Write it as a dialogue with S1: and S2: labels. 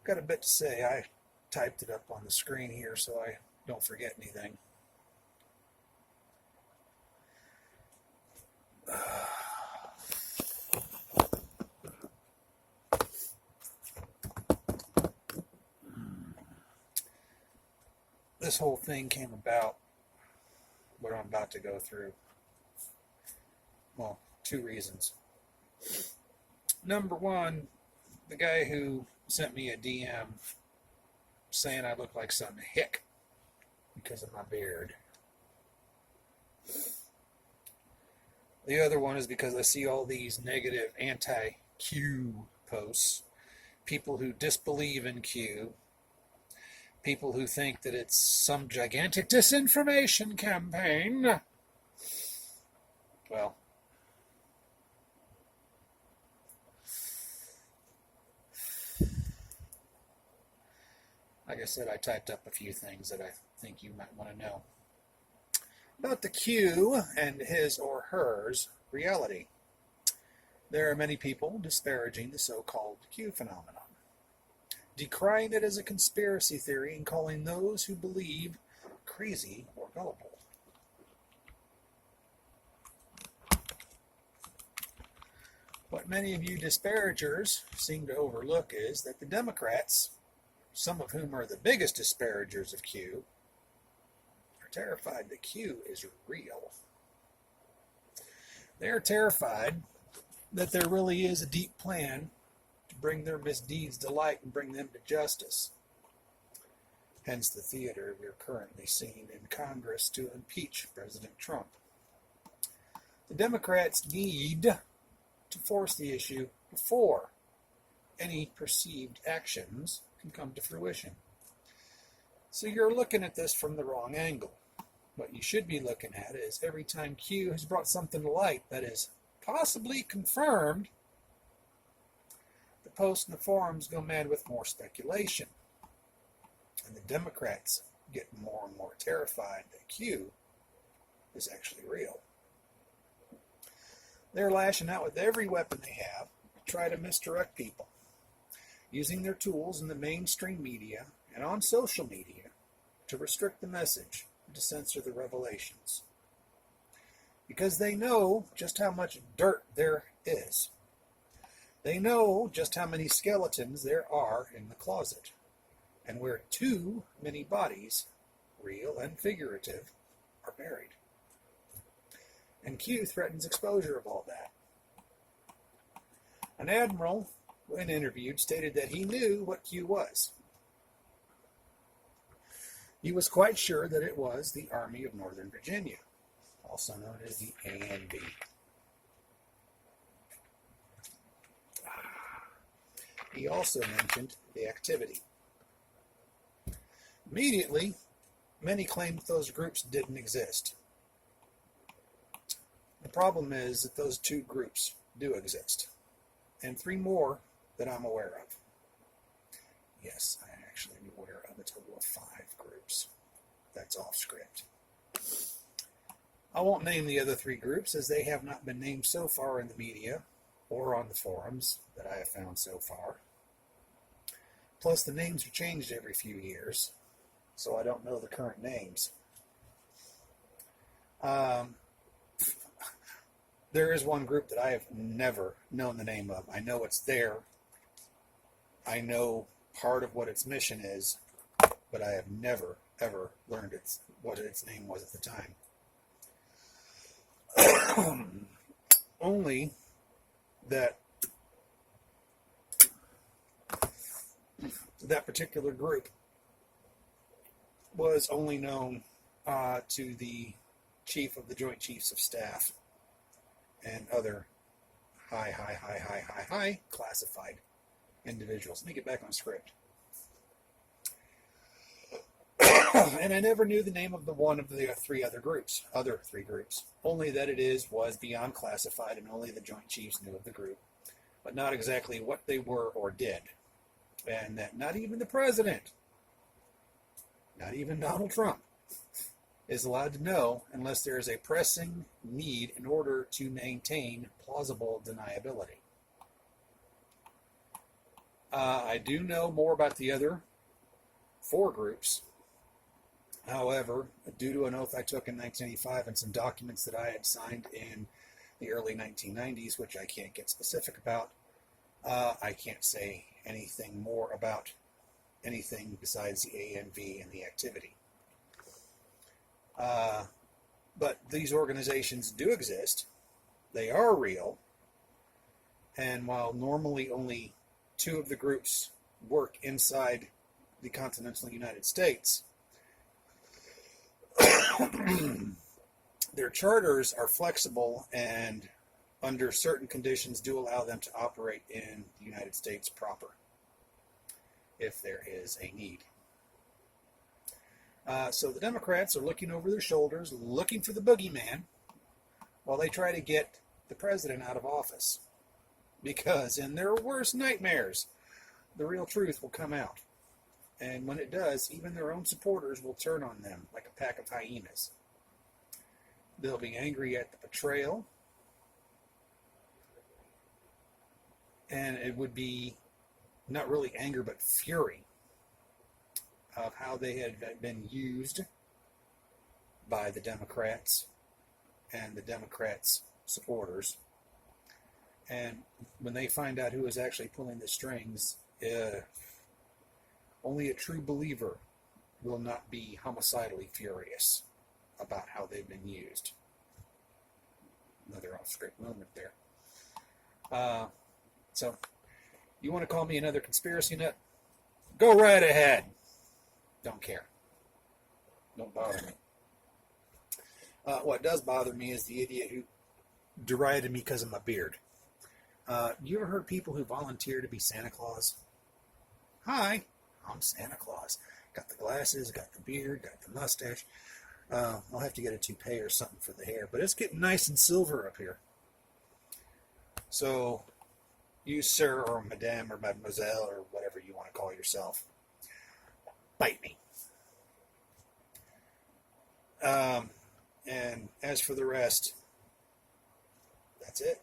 S1: got a bit to say. I typed it up on the screen here so I don't forget anything. This whole thing came about, what I'm about to go through. Well, two reasons. Number one, the guy who sent me a DM saying I look like some hick because of my beard. The other one is because I see all these negative anti-Q posts. People who disbelieve in Q. People who think that it's some gigantic disinformation campaign. Well, like I said, I typed up a few things that I think you might want to know about the Q and his or hers reality. There are many people disparaging the so-called Q phenomenon, decrying it as a conspiracy theory and calling those who believe crazy or gullible. What many of you disparagers seem to overlook is that the Democrats, some of whom are the biggest disparagers of Q, are terrified that Q is real. They are terrified that there really is a deep plan to bring their misdeeds to light and bring them to justice. Hence the theater we're currently seeing in Congress to impeach President Trump. The Democrats need to force the issue before any perceived actions can come to fruition. So you're looking at this from the wrong angle. What you should be looking at is every time Q has brought something to light that is possibly confirmed, the posts and the forums go mad with more speculation. And the Democrats get more and more terrified that Q is actually real. They're lashing out with every weapon they have to try to misdirect people, using their tools in the mainstream media and on social media to restrict the message and to censor the revelations. Because they know just how much dirt there is. They know just how many skeletons there are in the closet, and where too many bodies, real and figurative, are buried. And Q threatens exposure of all that. An admiral, when interviewed, stated that he knew what Q was. He was quite sure that it was the Army of Northern Virginia, also known as the ANV. He also mentioned the activity. Immediately, many claimed those groups didn't exist. The problem is that those two groups do exist, and three more that I'm aware of. Yes, I actually am aware of a total of 5 groups. That's off script. I won't name the other 3 groups as they have not been named so far in the media or on the forums that I have found so far. Plus, the names are changed every few years, so I don't know the current names. There is one group that I have never known the name of. I know it's there. I know part of what its mission is, but I have never, ever learned what its name was at the time. Only that particular group was only known to the Chief of the Joint Chiefs of Staff and other high classified individuals. Let me get back on script. And I never knew the name of the one of the other three groups. Only that was beyond classified, and only the Joint Chiefs knew of the group, but not exactly what they were or did. And that not even the president, not even Donald Trump, is allowed to know unless there is a pressing need in order to maintain plausible deniability. I do know more about the other four groups. However, due to an oath I took in 1985 and some documents that I had signed in the early 1990s, which I can't get specific about, I can't say anything more about anything besides the ANV and the activity. But these organizations do exist. They are real. And while normally only two of the groups work inside the continental United States, their charters are flexible and under certain conditions do allow them to operate in the United States proper if there is a need. So the Democrats are looking over their shoulders, looking for the boogeyman, while they try to get the president out of office. Because in their worst nightmares, the real truth will come out. And when it does, even their own supporters will turn on them like a pack of hyenas. They'll be angry at the betrayal. And it would be not really anger, but fury of how they had been used by the Democrats and the Democrats' supporters. And when they find out who is actually pulling the strings, only a true believer will not be homicidally furious about how they've been used. Another off-script moment there. So, you want to call me another conspiracy nut? Go right ahead. Don't care. Don't bother me. What does bother me is the idiot who derided me because of my beard. You ever heard people who volunteer to be Santa Claus? Hi, I'm Santa Claus. Got the glasses, got the beard, got the mustache. I'll have to get a toupee or something for the hair, but it's getting nice and silver up here. So, you sir or madame or mademoiselle or whatever you want to call yourself, bite me. And as for the rest, that's it.